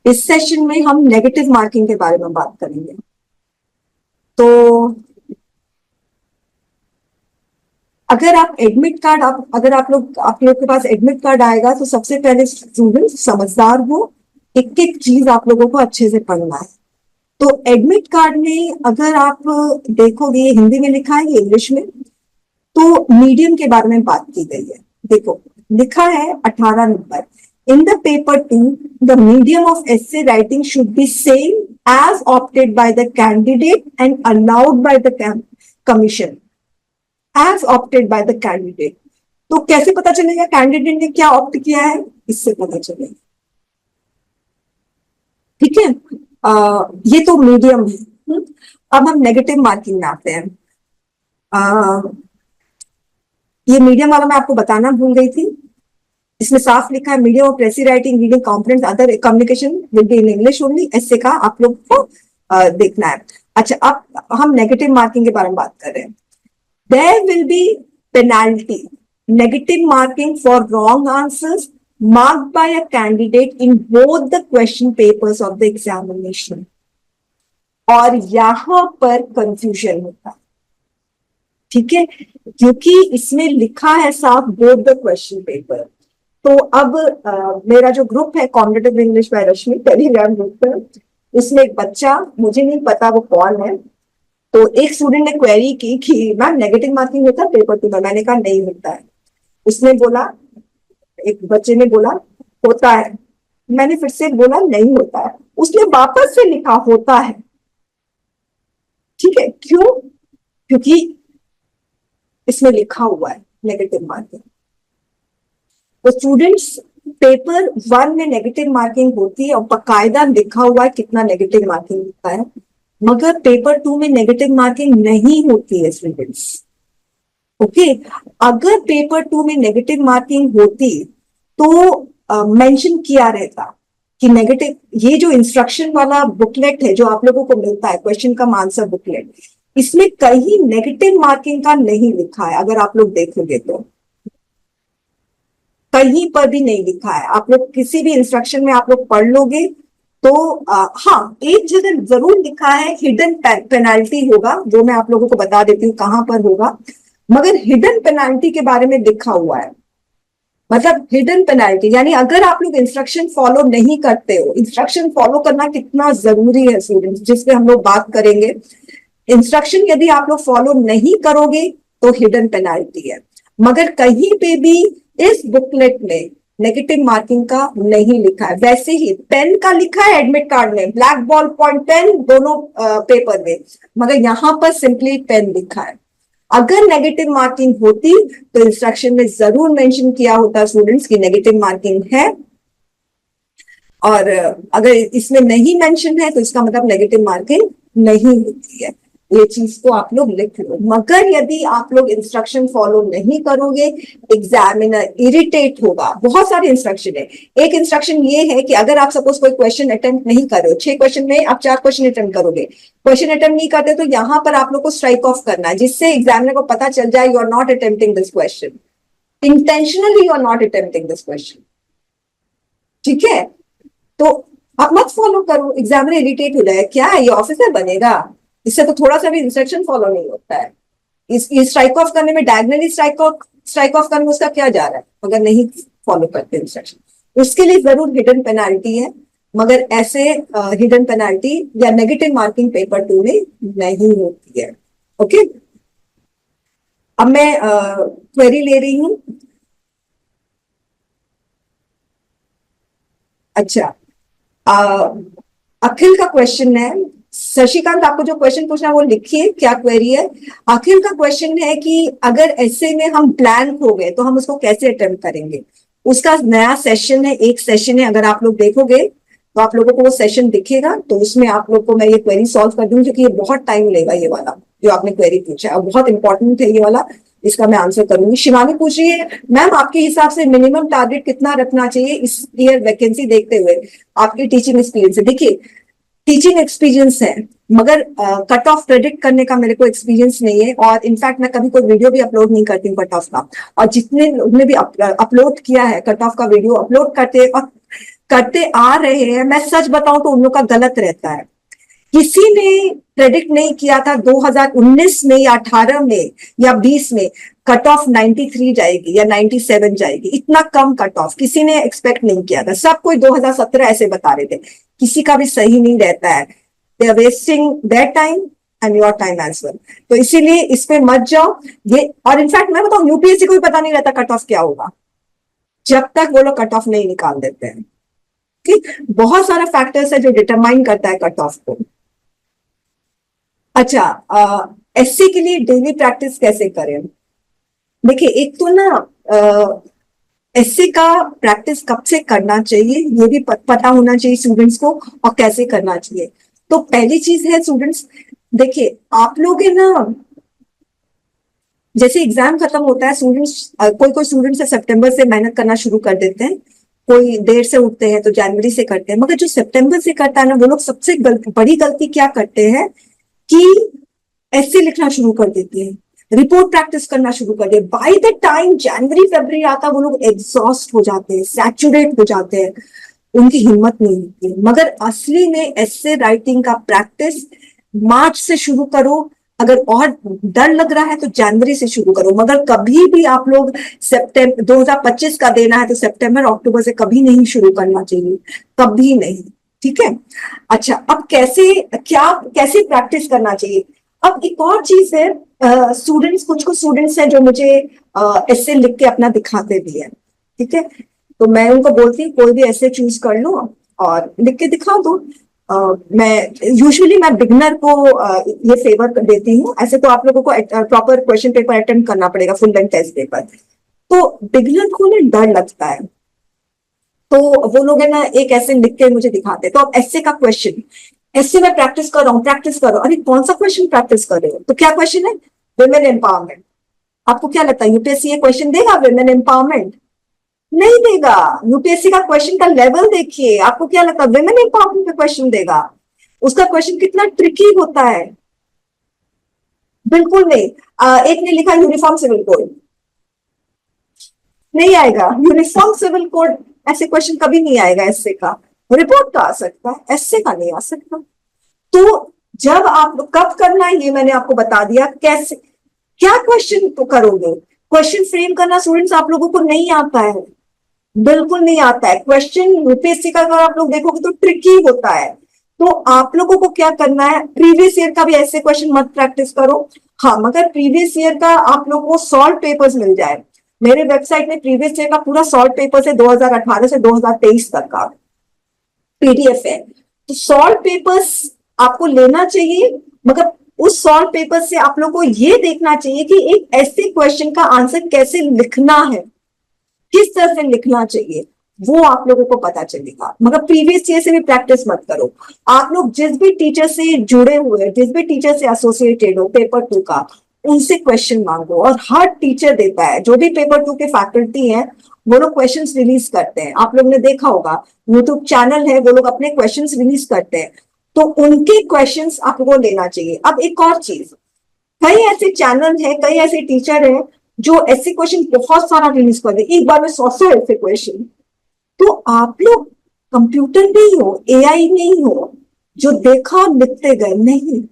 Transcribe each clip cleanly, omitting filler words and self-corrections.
इस सेशन में हम नेगेटिव मार्किंग के बारे में बात करेंगे। तो अगर आप एडमिट कार्ड अगर आप लोग के पास एडमिट कार्ड आएगा तो सबसे पहले स्टूडेंट समझदार हो, एक एक चीज आप लोगों को अच्छे से पढ़ना है। तो एडमिट कार्ड में अगर आप देखोगे, हिंदी में लिखा है, इंग्लिश में, तो मीडियम के बारे में बात की गई है। देखो लिखा है 18 number, in the paper 2 the medium of essay writing should be same as opted by the candidate and allowed by the commission as opted by the candidate. तो कैसे पता चलेगा कैंडिडेट ने क्या ऑप्ट किया है, इससे पता चलेगा। ठीक है, ये तो मीडियम है। अब हम नेगेटिव मार्किंग में आते हैं। ये मीडियम वाला मैं आपको बताना भूल गई थी। इसमें साफ लिखा है medium of प्रेसी writing reading confidence other communication will be in English only, ऐसे का आप लोग को देखना है। अच्छा, अब हम नेगेटिव मार्किंग के बारे में बात कर रहे हैं। There will be penalty, negative marking for wrong answers marked by a candidate in both the question papers of the examination. और यहां पर कंफ्यूजन होता है, ठीक है, क्योंकि इसमें लिखा है साफ बोथ द क्वेश्चन पेपर। तो अब मेरा जो ग्रुप है competitive English by Rashmi Telegram group है, उसमें एक बच्चा, मुझे नहीं पता वो कौन है, तो एक स्टूडेंट ने क्वेरी की कि मैम नेगेटिव मार्किंग होता है पेपर 2 में? मैंने कहा नहीं होता है। उसने बोला, एक बच्चे ने बोला होता है। मैंने फिर से बोला नहीं होता है। उसने वापस से लिखा होता है। ठीक है, क्यों? क्योंकि इसमें लिखा हुआ है नेगेटिव मार्किंग। तो स्टूडेंट्स, पेपर 1 में नेगेटिव मार्किंग होती है और बाकायदा लिखा हुआ है कितना नेगेटिव मार्किंग होता है, मगर पेपर 2 में नेगेटिव मार्किंग नहीं होती है स्टूडेंट्स। ओके, अगर पेपर 2 में नेगेटिव मार्किंग होती तो मेंशन किया रहता कि नेगेटिव, ये जो इंस्ट्रक्शन वाला बुकलेट है जो आप लोगों को मिलता है, क्वेश्चन का आंसर बुकलेट, इसमें कहीं नेगेटिव मार्किंग का नहीं लिखा है। अगर आप लोग देखोगे तो कहीं पर भी नहीं लिखा है। आप लोग किसी भी इंस्ट्रक्शन में आप लोग पढ़ लोगे तो हाँ, एक जगह जरूर लिखा है हिडन पेनाल्टी होगा, जो मैं आप लोगों को बता देती हूँ कहां पर होगा। मगर हिडन पेनाल्टी के बारे में लिखा हुआ है, मतलब हिडन पेनाल्टी यानी अगर आप लोग इंस्ट्रक्शन फॉलो नहीं करते हो, इंस्ट्रक्शन फॉलो करना कितना जरूरी है स्टूडेंट्स, जिसपे हम लोग बात करेंगे। इंस्ट्रक्शन यदि आप लोग फॉलो नहीं करोगे तो हिडन पेनाल्टी है, मगर कहीं पे भी इस बुकलेट में नेगेटिव मार्किंग का नहीं लिखा है। वैसे ही पेन का लिखा है एडमिट कार्ड में, ब्लैक बॉल पॉइंट पेन दोनों पेपर में, मगर यहां पर सिंपली पेन लिखा है। अगर नेगेटिव मार्किंग होती तो इंस्ट्रक्शन में जरूर मेंशन किया होता स्टूडेंट्स की नेगेटिव मार्किंग है, और अगर इसमें नहीं मेंशन है तो इसका मतलब नेगेटिव मार्किंग नहीं होती है। ये चीज को आप लोग लिख लो। मगर यदि आप लोग इंस्ट्रक्शन फॉलो नहीं करोगे, एग्जामिनर इरिटेट होगा। बहुत सारे इंस्ट्रक्शन है। एक इंस्ट्रक्शन ये है कि अगर आप सपोज कोई क्वेश्चन अटेम्प्ट नहीं कर रहे हो, 6 क्वेश्चन में आप 4 क्वेश्चन अटेम्प्ट करोगे, क्वेश्चन अटेम्प्ट नहीं करते तो यहां पर आप लोग को स्ट्राइक ऑफ करना है, जिससे एग्जामिनर को पता चल जाए you are not attempting this question, intentionally you are not attempting this question. ठीक है, तो आप मत फॉलो करो, एग्जामिनर इरिटेट हो जाए, क्या है ये ऑफिसर बनेगा? इससे तो थोड़ा सा भी इंस्ट्रक्शन फॉलो नहीं होता है। इस स्ट्राइक ऑफ करने में, डायगनली स्ट्राइक ऑफ करने में उसका क्या जा रहा है अगर नहीं फॉलो करते इंस्ट्रक्शन? उसके लिए जरूर हिडन पेनाल्टी है, मगर ऐसे हिडन पेनाल्टी या नेगेटिव मार्किंग पेपर 2 में नहीं होती है। ओके, अब मैं क्वेरी ले रही हूं। अच्छा, अखिल का क्वेश्चन है। शशिकांत, आपको जो क्वेश्चन पूछना है वो लिखिए, क्या क्वेरी है। अखिल का क्वेश्चन है कि अगर ऐसे में हम ब्लैंक हो गए तो हम उसको कैसे अटेम्प्ट करेंगे। उसका नया सेशन है, एक सेशन है, अगर आप लोग देखोगे तो आप लोगों को वो सेशन दिखेगा, तो उसमें आप लोग को मैं ये क्वेरी सॉल्व कर दूंगी, क्योंकि ये बहुत टाइम लेगा, ये वाला जो आपने क्वेरी पूछा है, और बहुत इंपॉर्टेंट है ये वाला, इसका मैं आंसर करूंगी। शिवानी पूछ रही है, मैम आपके हिसाब से मिनिमम टारगेट कितना रखना चाहिए इस ईयर वैकेंसी देखते हुए, आपकी टीचिंग एक्सपीरियंस है। देखिए, टीचिंग एक्सपीरियंस है, मगर कट ऑफ प्रेडिक्ट करने का मेरे को एक्सपीरियंस नहीं है, और इनफैक्ट मैं कभी कोई वीडियो भी अपलोड नहीं करती हूँ कट ऑफ का। और जितने लोगों ने भी अपलोड किया है कट ऑफ का वीडियो अपलोड करते हैं, और करते आ रहे हैं, मैं सच बताऊं तो उन लोग का गलत रहता है। किसी ने प्रेडिक्ट नहीं किया था 2019 में या 18 में या 20 में कट ऑफ 93 जाएगी या 97 जाएगी, इतना कम कट ऑफ किसी ने एक्सपेक्ट नहीं किया था। सब कोई 2017 ऐसे बता रहे थे, किसी का भी सही नहीं रहता है। They are wasting their time and your time as well. तो इसीलिए इस पे मत जाओ ये। और इनफैक्ट मैं बताऊं, यूपीएससी को भी पता नहीं रहता कट ऑफ क्या होगा जब तक वो लोग कट ऑफ नहीं निकाल देते हैं। कि बहुत सारा फैक्टर्स है जो डिटरमाइन करता है कट ऑफ को। अच्छा, एससी के लिए डेली प्रैक्टिस कैसे करें? देखिए, एक तो ना एससी का प्रैक्टिस कब से करना चाहिए ये भी पता होना चाहिए स्टूडेंट्स को, और कैसे करना चाहिए। तो पहली चीज है स्टूडेंट्स, देखिए आप लोग है ना, जैसे एग्जाम खत्म होता है स्टूडेंट्स, कोई स्टूडेंट्स है सितंबर से मेहनत करना शुरू कर देते हैं, कोई देर से उठते हैं तो जनवरी से करते हैं। मगर जो सितंबर से करता है ना, वो लोग सबसे बड़ी गलती क्या करते हैं कि ऐसे लिखना शुरू कर देते हैं, रिपोर्ट प्रैक्टिस करना शुरू कर दे। बाय द टाइम जनवरी फरवरी आता वो लोग एग्जॉस्ट हो जाते हैं, सैचुरेट हो जाते हैं, उनकी हिम्मत नहीं होती। मगर असली में ऐसे राइटिंग का प्रैक्टिस मार्च से शुरू करो, अगर और डर लग रहा है तो जनवरी से शुरू करो। मगर कभी भी आप लोग सितंबर 2025 का देना है तो सितंबर अक्टूबर से कभी नहीं शुरू करना चाहिए, कभी नहीं। ठीक है। अच्छा, अब कैसे प्रैक्टिस करना चाहिए? अब एक और चीज है, स्टूडेंट्स, कुछ स्टूडेंट्स हैं जो मुझे ऐसे लिख के अपना दिखाते भी है। ठीक है, तो मैं उनको बोलती हूँ कोई भी ऐसे चूज कर लो और लिख के दिखा दो। मैं यूजुअली बिगिनर को ये फेवर देती हूँ। ऐसे तो आप लोगों को प्रॉपर क्वेश्चन पेपर अटेम्प्ट करना पड़ेगा, फुल लेंथ टेस्ट पेपर। तो बिगिनर को ना डर लगता है, तो वो लोग है ना एक ऐसे लिख के मुझे दिखाते। तो अब ऐसे का क्वेश्चन, ऐसे मैं प्रैक्टिस कर रहा हूँ, प्रैक्टिस करो। अरे कौन सा क्वेश्चन प्रैक्टिस कर रहे हो? तो क्या क्वेश्चन है? Women empowerment. आपको क्या लगता है यूपीएससी ये क्वेश्चन देगा वुमेन एम्पावरमेंट? नहीं देगा। यूपीएससी का क्वेश्चन का लेवल देखिए, आपको क्या लगता है वुमेन एम्पावरमेंट पे क्वेश्चन देगा? उसका क्वेश्चन कितना ट्रिकी होता है। बिल्कुल नहीं। एक ने लिखा यूनिफॉर्म सिविल कोड, नहीं आएगा। यूनिफॉर्म सिविल कोड ऐसे क्वेश्चन कभी नहीं आएगा। एसए का रिपोर्ट का आ सकता है, एसए का नहीं आ सकता। तो जब आप कब करना है ये मैंने आपको बता दिया। कैसे, क्या क्वेश्चन तो करोगे? क्वेश्चन फ्रेम करना स्टूडेंट्स आप लोगों को नहीं आता है, बिल्कुल नहीं आता है। क्वेश्चन यूपीएससी का अगर आप लोग देखोगे तो ट्रिकी होता है। तो आप लोगों को क्या करना है, प्रीवियस ईयर का भी ऐसे क्वेश्चन मत प्रैक्टिस करो। हाँ, मगर प्रीवियस ईयर का आप लोगों को सॉल्व पेपर्स मिल जाए। मेरे वेबसाइट में प्रीवियस ईयर का पूरा सॉल्व पेपर्स है, 2018 से 2023 तक का पीडीएफ है। तो सॉल्व पेपर्स आपको लेना चाहिए, मगर उस सॉल्व पेपर से आप लोग को ये देखना चाहिए कि एक ऐसे क्वेश्चन का आंसर कैसे लिखना है, किस तरह से लिखना चाहिए, वो आप लोगों को पता चलेगा। मगर प्रीवियस ईयर से भी प्रैक्टिस मत करो। आप लोग जिस भी टीचर से जुड़े हुए, जिस भी टीचर से एसोसिएटेड हो पेपर 2 का, उनसे क्वेश्चन मांगो। और हर टीचर देता है, जो भी पेपर 2 के फैकल्टी हैं वो लोग क्वेश्चंस रिलीज करते हैं। आप लोग ने देखा होगा यूट्यूब चैनल है, वो लोग अपने क्वेश्चंस रिलीज करते हैं, तो उनके क्वेश्चंस आपको लेना चाहिए। अब एक और चीज, कई ऐसे चैनल है, कई ऐसे टीचर है जो ऐसे क्वेश्चन बहुत सारा रिलीज कर दे, एक बार में 100 ऐसे क्वेश्चन। तो आप लोग कंप्यूटर नहीं हो, एआई नहीं हो जो देखा और लिखते गए, नहीं।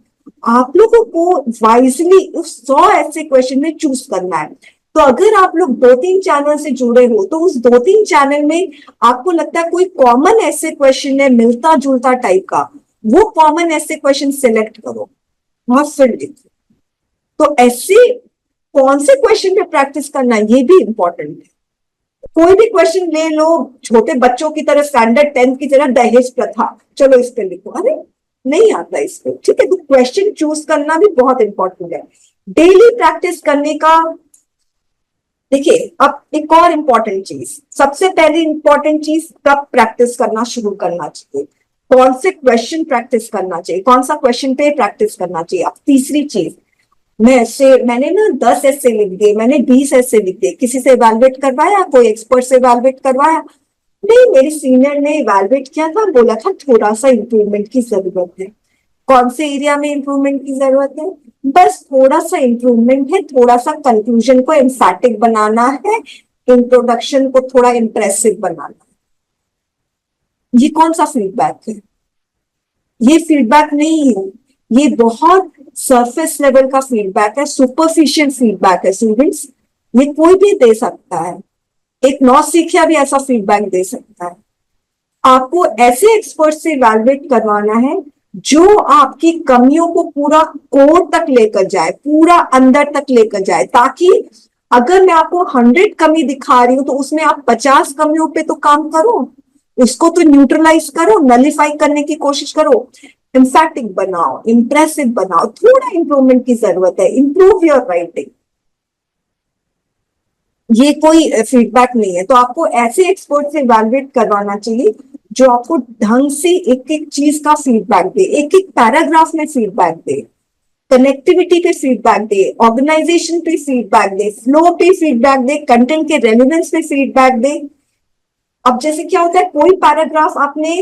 आप लोगों को वाइजली उस 100 ऐसे क्वेश्चन में चूज करना है। तो अगर आप लोग 2-3 चैनल से जुड़े हो तो उस 2-3 चैनल में आपको लगता है कोई कॉमन ऐसे क्वेश्चन है मिलता जुलता टाइप का, वो कॉमन ऐसे क्वेश्चन सिलेक्ट करो और फिर लिखो। तो ऐसे कौन से क्वेश्चन पे प्रैक्टिस करना है ये भी इंपॉर्टेंट है। कोई भी क्वेश्चन ले लो, छोटे बच्चों की तरह स्टैंडर्ड 10th की तरह दहेज प्रथा, चलो इस पे लिखो, अरे नहीं आता इसको। ठीक है, तो क्वेश्चन चूज करना भी बहुत इंपॉर्टेंट है। डेली प्रैक्टिस करने का, देखिए अब एक और इंपॉर्टेंट चीज, सबसे पहली इंपॉर्टेंट चीज कब प्रैक्टिस करना शुरू करना चाहिए, कौन से क्वेश्चन प्रैक्टिस करना चाहिए, कौन सा क्वेश्चन पे प्रैक्टिस करना चाहिए। अब तीसरी चीज, मैंने ना 10 ऐसे लिख दिए, मैंने 20 ऐसे लिख दिए, किसी से इवैल्यूएट करवाया, कोई एक्सपर्ट से इवैल्यूएट करवाया? नहीं, मेरी सीनियर ने इवैल्यूएट किया था, बोला था थोड़ा सा इंप्रूवमेंट की जरूरत है। कौन से एरिया में इंप्रूवमेंट की जरूरत है? बस थोड़ा सा इंप्रूवमेंट है, थोड़ा सा कंक्लूजन को एम्फैटिक बनाना है, इंट्रोडक्शन को थोड़ा इंप्रेसिव बनाना है। ये कौन सा फीडबैक है? ये फीडबैक नहीं है, ये बहुत सरफेस लेवल का फीडबैक है, सुपरफिशियल फीडबैक है स्टूडेंट्स। ये कोई भी दे सकता है, एक नौसिखिया भी ऐसा फीडबैक दे सकता है। आपको ऐसे एक्सपर्ट से इवैल्यूएट करवाना है जो आपकी कमियों को पूरा कोर तक लेकर जाए, पूरा अंदर तक लेकर जाए, ताकि अगर मैं आपको 100 कमी दिखा रही हूं तो उसमें आप 50 कमियों पे तो काम करो, उसको तो न्यूट्रलाइज करो, नलिफाई करने की कोशिश करो, इम्फैक्टिक बनाओ, इंप्रेसिव बनाओ। थोड़ा इंप्रूवमेंट की जरूरत है, इंप्रूव योर राइटिंग। ये कोई फीडबैक नहीं है। तो आपको ऐसे एक्सपर्ट से इवैल्यूएट करवाना चाहिए जो आपको ढंग से एक एक चीज का फीडबैक दे, एक एक पैराग्राफ में फीडबैक दे, कनेक्टिविटी पे फीडबैक दे, ऑर्गेनाइजेशन पे फीडबैक दे, फ्लो पे फीडबैक दे, कंटेंट के रेलिवेंस पे फीडबैक दे। अब जैसे क्या होता है, कोई पैराग्राफ आपने,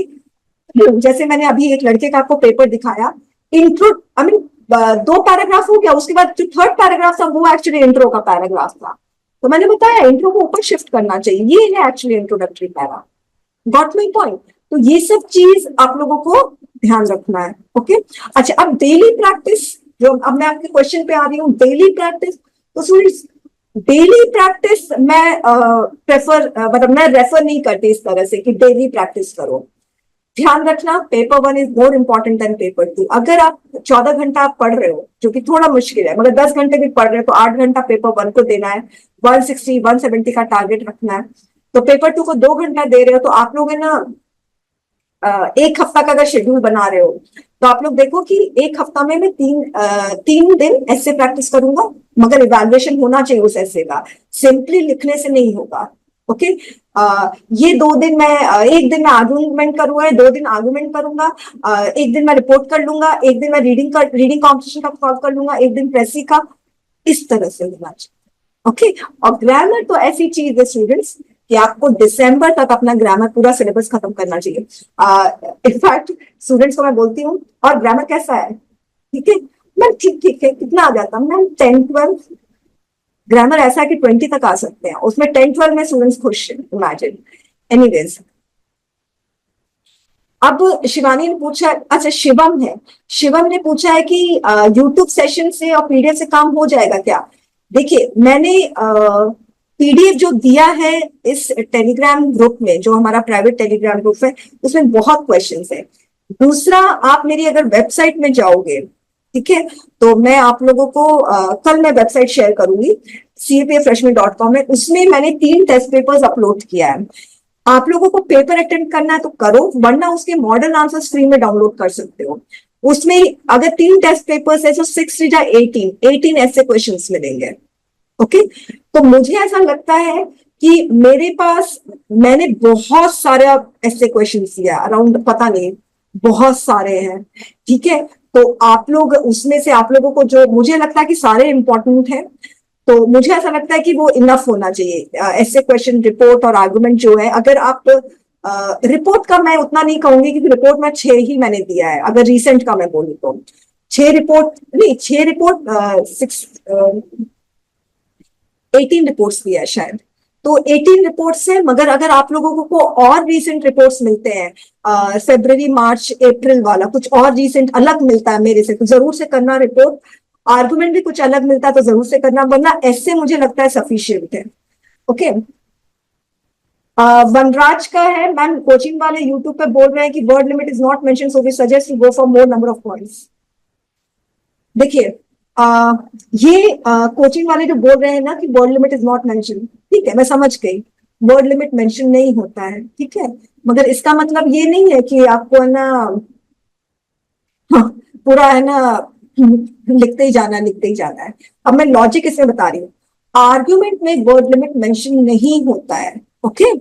जैसे मैंने अभी एक लड़के का आपको पेपर दिखाया, इंट्रो, आई मीन 2 पैराग्राफ हो गया, उसके बाद जो थर्ड पैराग्राफ था वो एक्चुअली इंट्रो का पैराग्राफ था। तो मैंने बताया इंट्रो को ऊपर शिफ्ट करना चाहिए, ये है actually introductory para. Got my point? तो ये सब चीज आप लोगों को ध्यान रखना है। ओके, अच्छा, अब डेली प्रैक्टिस, जो अब मैं आपके क्वेश्चन पे आ रही हूँ, डेली प्रैक्टिस। तो स्टूडेंट्स, डेली प्रैक्टिस मैं मतलब मैं रेफर नहीं करती इस तरह से कि डेली प्रैक्टिस करो। ध्यान रखना, paper 1 is more important than paper 2। अगर आप 14 घंटा आप पढ़ रहे हो, जो कि थोड़ा मुश्किल है, मगर 10 घंटे भी पढ़ रहे हो, तो 8 घंटा पेपर 1 को देना है, 160 170 का टारगेट रखना है। तो पेपर 2 को 2 घंटा दे रहे हो, तो आप लोग है ना, एक हफ्ता का अगर शेड्यूल बना रहे हो, तो आप लोग देखो कि एक हफ्ता में मैं 3 दिन ऐसे प्रैक्टिस करूंगा, मगर इवैल्यूएशन होना चाहिए उस ऐसे का, सिंपली लिखने से नहीं होगा। ओके, ये 2 दिन मैं, एक दिन मैं आर्गुमेंट करूंगा, 2 दिन आर्गुमेंट करूंगा, एक दिन मैं रिपोर्ट कर लूंगा, एक दिन मैं रीडिंग कॉम्पिटिशन का सॉल्व कर लूंगा, एक दिन प्रेसी का, इस तरह से होना चाहिए। ओके, और ग्रामर तो ऐसी चीज है स्टूडेंट्स कि आपको दिसंबर तक अपना ग्रामर पूरा सिलेबस खत्म करना चाहिए। इनफैक्ट स्टूडेंट्स को मैं बोलती हूँ, और ग्रामर कैसा है, ठीक है मैम, ठीक ठीक है, कितना आ जाता मैम, 10-12। ग्रामर ऐसा है कि 20 तक आ सकते हैं, उसमें 10-12 में स्टूडेंट्स खुश हैं, इमेजिन। एनीवेज, अब शिवानी ने पूछा, अच्छा शिवम है, शिवम ने पूछा है कि यूट्यूब सेशन से और पीडीएफ से काम हो जाएगा क्या? देखिए, मैंने पीडीएफ जो दिया है इस टेलीग्राम ग्रुप में, जो हमारा प्राइवेट टेलीग्राम ग्रुप है, उसमें बहुत क्वेश्चंस है। दूसरा, आप मेरी अगर वेबसाइट में जाओगे, ठीक है, तो मैं आप लोगों को कल मैं वेबसाइट शेयर करूंगी, capfreshman.com में, उसमें मैंने 3 टेस्ट पेपर्स अपलोड किया है। आप लोगों को पेपर अटेंड करना है तो करो, वरना उसके मॉडल आंसर्स फ्री में डाउनलोड कर सकते हो। उसमें अगर 3 टेस्ट पेपर्स है तो 6 ऐसे क्वेश्चंस मिलेंगे। ओके, तो मुझे ऐसा लगता है कि मेरे पास, मैंने बहुत सारे ऐसे क्वेश्चन दिया, अराउंड पता नहीं बहुत सारे हैं, ठीक है। तो आप लोग उसमें से, आप लोगों को जो मुझे लगता है कि सारे इंपॉर्टेंट हैं, तो मुझे ऐसा लगता है कि वो इनफ होना चाहिए। ऐसे क्वेश्चन, रिपोर्ट और आर्गुमेंट जो है, अगर आप रिपोर्ट का मैं उतना नहीं कहूंगी, क्योंकि रिपोर्ट में 6 ही मैंने दिया है, अगर रिसेंट का मैं बोलूँ तो 6 रिपोर्ट नहीं, 6 रिपोर्ट, 18 रिपोर्ट्स दिया है शायद, तो 18 रिपोर्ट्स है। मगर अगर आप लोगों को और रीसेंट रिपोर्ट्स मिलते हैं, फरवरी मार्च अप्रैल वाला कुछ और रीसेंट अलग मिलता है मेरे से, तो जरूर से करना रिपोर्ट। आर्गुमेंट भी कुछ अलग मिलता है तो जरूर से करना, वरना ऐसे मुझे लगता है सफिशियंट है। ओके, वनराज का है, मैम कोचिंग वाले यूट्यूब पे बोल रहे हैं कि word limit is not mention, so we suggest to go for more number of points. देखिए, ये कोचिंग वाले जो बोल रहे हैं ना कि word limit is not mention, ठीक है, मैं समझ गई, वर्ड लिमिट मेंशन नहीं होता है, ठीक है, मगर इसका मतलब ये नहीं है कि आपको है ना, हाँ, पूरा है ना, लिखते ही जाना, लिखते ही जाना है। अब मैं लॉजिक इसमें बता रही हूँ, आर्ग्यूमेंट में वर्ड लिमिट मेंशन नहीं होता है। ओके,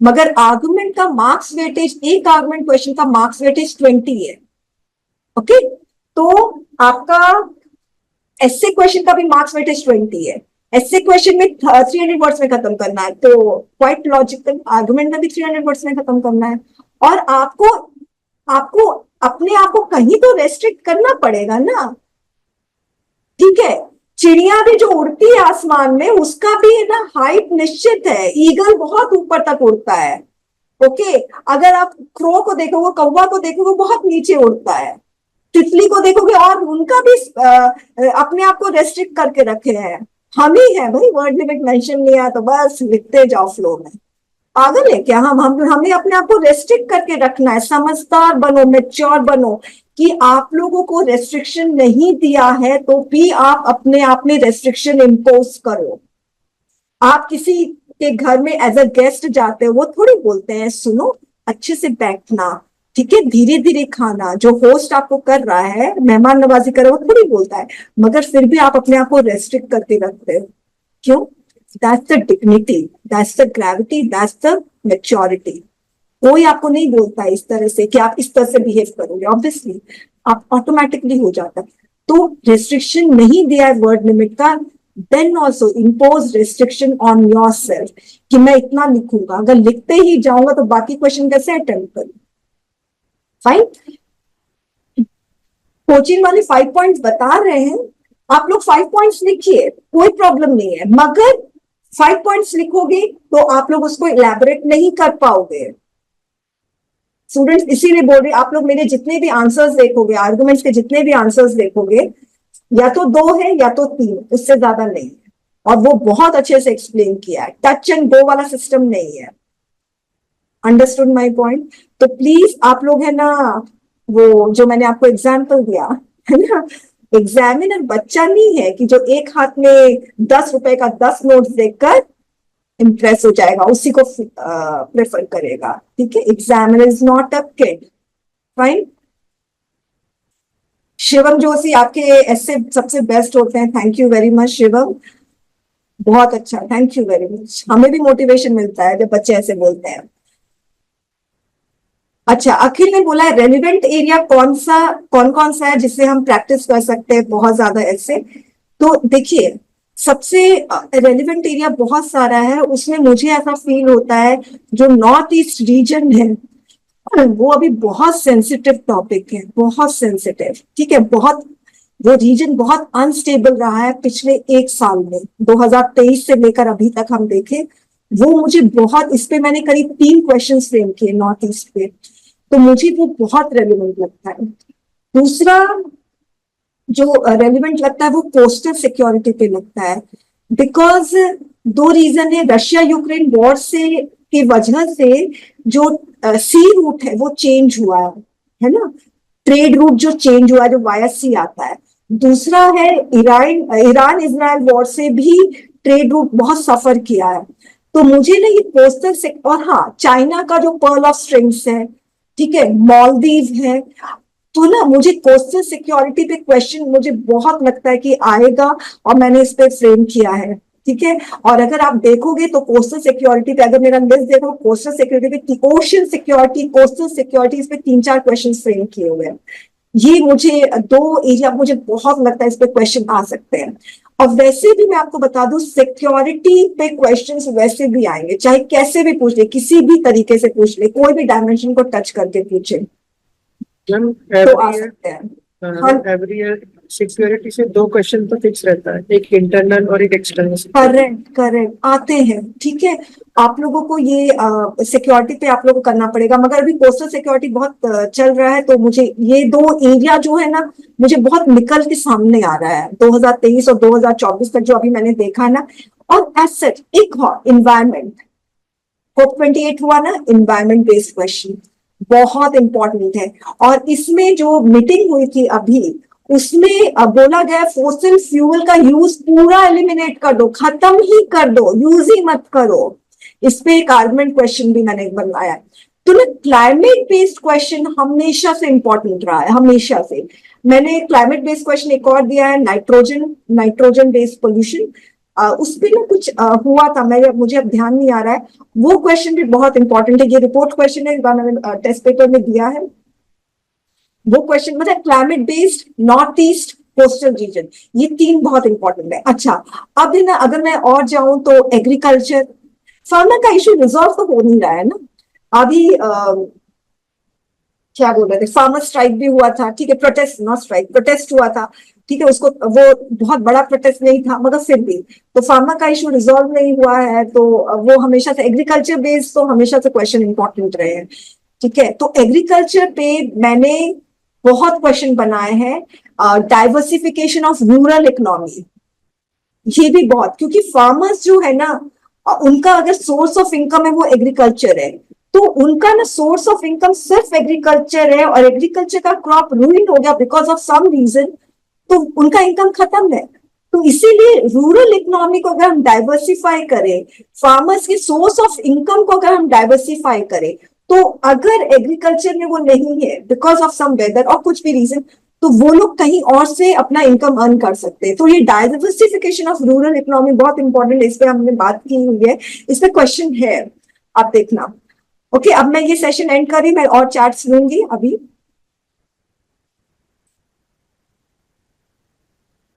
मगर आर्ग्यूमेंट का मार्क्स वेटेज, एक आर्ग्यूमेंट क्वेश्चन का मार्क्स वेटेज 20 है। ओके, तो आपका ऐसे क्वेश्चन का भी मार्क्स वेटेज 20 है। ऐसे क्वेश्चन में 300 वर्ड्स में खत्म करना है, तो क्वाइट लॉजिकल, आर्गुमेंट में भी 300 वर्ड्स में खत्म करना है। और आपको आपको अपने आप को कहीं तो रेस्ट्रिक्ट करना पड़ेगा ना, ठीक है। चिड़िया भी जो उड़ती है आसमान में, उसका भी है ना हाइट निश्चित है, ईगल बहुत ऊपर तक उड़ता है, ओके, अगर आप क्रो को देखोगे, कौवा को देखोगे, बहुत नीचे उड़ता है। तितली को देखोगे और उनका भी अपने आप को रेस्ट्रिक्ट करके रखे हैं। हम ही है भाई, वर्ड लिमिट मेंशन नहीं है तो बस लिखते जाओ फ्लो में। पागल है क्या हम हमें अपने आप को रेस्ट्रिक्ट करके रखना है। समझदार बनो, मेच्योर बनो कि आप लोगों को रेस्ट्रिक्शन नहीं दिया है तो भी आप अपने आप में रेस्ट्रिक्शन इम्पोज करो। आप किसी के घर में एज अ गेस्ट जाते हो, वो थोड़ी बोलते हैं सुनो अच्छे से बैठना, ठीक है, धीरे धीरे खाना। जो होस्ट आपको कर रहा है, मेहमान नवाजी कर रहा है, वो थोड़ी बोलता है, मगर फिर भी आप अपने आप को रेस्ट्रिक्ट करके रखते हो। क्यों? That's the dignity, that's the gravity, that's the maturity. कोई आपको नहीं बोलता है इस तरह से कि आप इस तरह से बिहेव करोगे, ऑब्वियसली आप ऑटोमेटिकली हो जाता है। तो रेस्ट्रिक्शन नहीं दिया है वर्ड लिमिट का, then also impose restriction on yourself कि मैं इतना लिखूंगा। अगर लिखते ही जाऊंगा तो बाकी क्वेश्चन कैसे अटेम्प्ट करूं? फाइन। कोचिंग वाले 5 पॉइंट्स बता रहे हैं, आप लोग 5 पॉइंट्स लिखिए, कोई प्रॉब्लम नहीं है, मगर 5 पॉइंट्स लिखोगे तो आप लोग उसको इलेबोरेट नहीं कर पाओगे। स्टूडेंट्स इसीलिए बोल रही, आप लोग मेरे जितने भी आंसर्स देखोगे, आर्गुमेंट्स के जितने भी आंसर्स देखोगे, या तो 2 है या तो 3, उससे ज्यादा नहीं है। और वो बहुत अच्छे से एक्सप्लेन किया है, टच एंड गो वाला सिस्टम नहीं है। Understood my point? तो प्लीज आप लोग है ना, वो जो मैंने आपको एग्जाम्पल दिया है ना, एग्जामिनर बच्चा नहीं है कि जो एक हाथ में 10 रुपए का 10 नोट देखकर इम्प्रेस हो जाएगा, उसी को प्रेफर करेगा। ठीक है, examiner is not a kid. Fine. Shivam Joshi, आपके ऐसे सबसे बेस्ट होते हैं। Thank you very much Shivam, बहुत अच्छा, थैंक यू वेरी मच। हमें भी मोटिवेशन मिलता है जब बच्चे ऐसे बोलते हैं। अच्छा, अखिल ने बोला है रेलिवेंट एरिया कौन कौन सा है जिससे हम प्रैक्टिस कर सकते हैं बहुत ज्यादा ऐसे। तो देखिए, सबसे रेलिवेंट एरिया बहुत सारा है, उसमें मुझे ऐसा फील होता है जो नॉर्थ ईस्ट रीजन है वो अभी बहुत सेंसिटिव टॉपिक है, बहुत सेंसिटिव। ठीक है, बहुत, वो रीजन बहुत अनस्टेबल रहा है पिछले 1 साल में, 2023 से लेकर अभी तक हम देखें। वो मुझे बहुत, इस पे मैंने करीब 3 क्वेश्चन फ्रेम किए नॉर्थ ईस्ट पे, तो मुझे वो बहुत रेलिवेंट लगता है। दूसरा जो रेलिवेंट लगता है वो कोस्टल सिक्योरिटी पे लगता है, बिकॉज 2 रीजन है। रशिया यूक्रेन वॉर से की वजह से जो सी रूट है वो चेंज हुआ है ना, ट्रेड रूट जो चेंज हुआ है, जो वाया सी आता है। दूसरा है ईरान इजराइल वॉर से भी ट्रेड रूट बहुत सफर किया है। तो मुझे ना ये कोस्टल से, और हाँ, चाइना का जो पर्ल ऑफ स्ट्रिंग्स है, ठीक है, मालदीव है। तो ना मुझे कोस्टल सिक्योरिटी पे क्वेश्चन मुझे बहुत लगता है कि आएगा, और मैंने इस पे फ्रेम किया है। ठीक है, और अगर आप देखोगे तो कोस्टल सिक्योरिटी पे, अगर मेरा लिस्ट देखो, कोस्टल सिक्योरिटी पे, ओशन सिक्योरिटी, कोस्टल सिक्योरिटी, इस पे 3-4 क्वेश्चन फ्रेम किए हुए हैं। ये मुझे 2 एरिया मुझे बहुत लगता है इस पे क्वेश्चन आ सकते हैं। और वैसे भी मैं आपको बता दूं, सिक्योरिटी पे क्वेश्चंस वैसे भी आएंगे, चाहे कैसे भी पूछ ले, किसी भी तरीके से पूछ ले, कोई भी डायमेंशन को टच करके पूछे तो आ सकते हैं। हाँ, एवरी ईयर सिक्योरिटी से 2 क्वेश्चन तो फिक्स रहता है, एक इंटरनल और एक एक्सटर्नल। करेक्ट करेक्ट आते हैं। ठीक है, आप लोगों को ये सिक्योरिटी पे आप लोगों को करना पड़ेगा, मगर अभी कोस्टल सिक्योरिटी बहुत चल रहा है, तो मुझे ये 2 एरिया जो है ना, मुझे बहुत निकल के सामने आ रहा है 2023 और 2024 तक जो अभी मैंने देखा ना। और एज सच एक इन्वायरमेंट, COP28 हुआ ना, इन्वायरमेंट बेस्ड क्वेश्चन बहुत इंपॉर्टेंट है। और इसमें जो मीटिंग हुई थी अभी, उसमें बोला गया फोसिल फ्यूल का यूज पूरा एलिमिनेट कर दो, खत्म ही कर दो, यूज ही मत करो। इस पे एक आर्गुमेंट क्वेश्चन भी मैंने बनाया। तो ना क्लाइमेट बेस्ड क्वेश्चन हमेशा से इंपॉर्टेंट रहा है, हमेशा से। मैंने क्लाइमेट बेस्ड क्वेश्चन एक और दिया है, नाइट्रोजन बेस्ड पोल्यूशन। उस पे ना कुछ हुआ था, मुझे अब ध्यान नहीं आ रहा है। वो क्वेश्चन भी बहुत इंपॉर्टेंट है, ये रिपोर्ट क्वेश्चन है, मैंने टेस्ट पेपर में दिया है। वो क्वेश्चन मतलब climate based, north east, coastal region, ये 3 बहुत इंपॉर्टेंट है। अच्छा, अब ना अगर मैं और जाऊं तो एग्रीकल्चर, फार्मर का इश्यू रिजॉल्व तो हो नहीं रहा है ना अभी। क्या बोल रहे थे, फार्मर स्ट्राइक भी हुआ था, ठीक है, प्रोटेस्ट नॉट स्ट्राइक, प्रोटेस्ट हुआ था, ठीक है, उसको वो बहुत बड़ा प्रोटेस्ट नहीं था मगर फिर भी तो फार्मर का इशू रिजॉल्व नहीं हुआ है, तो वो हमेशा से एग्रीकल्चर बेस्ड तो हमेशा से क्वेश्चन इंपॉर्टेंट रहे हैं, ठीक है। तो एग्रीकल्चर पे मैंने बहुत क्वेश्चन बनाए हैं, डाइवर्सिफिकेशन ऑफ रूरल इकोनॉमी, ये भी बहुत, क्योंकि फार्मर्स जो है ना, उनका अगर सोर्स ऑफ इनकम है वो एग्रीकल्चर है, तो उनका ना सोर्स ऑफ इनकम सिर्फ एग्रीकल्चर है और एग्रीकल्चर का क्रॉप रूइन हो गया बिकॉज ऑफ सम रीजन, तो उनका इनकम खत्म है। तो इसीलिए रूरल इकोनॉमी को अगर हम डाइवर्सिफाई करें, फार्मर्स के सोर्स ऑफ इनकम को अगर हम डाइवर्सिफाई करें, तो अगर एग्रीकल्चर में वो नहीं है बिकॉज ऑफ सम वेदर और कुछ भी रीजन, तो वो लोग कहीं और से अपना इनकम अर्न कर सकते हैं। तो ये डाइवर्सिफिकेशन ऑफ रूरल इकोनॉमी बहुत इंपॉर्टेंट है, इस पे हमने बात की हुई है, इस पे क्वेश्चन है, आप देखना। ओके, अब मैं ये सेशन एंड कर रही हूँ, मैं और चार्ट्स लूंगी अभी।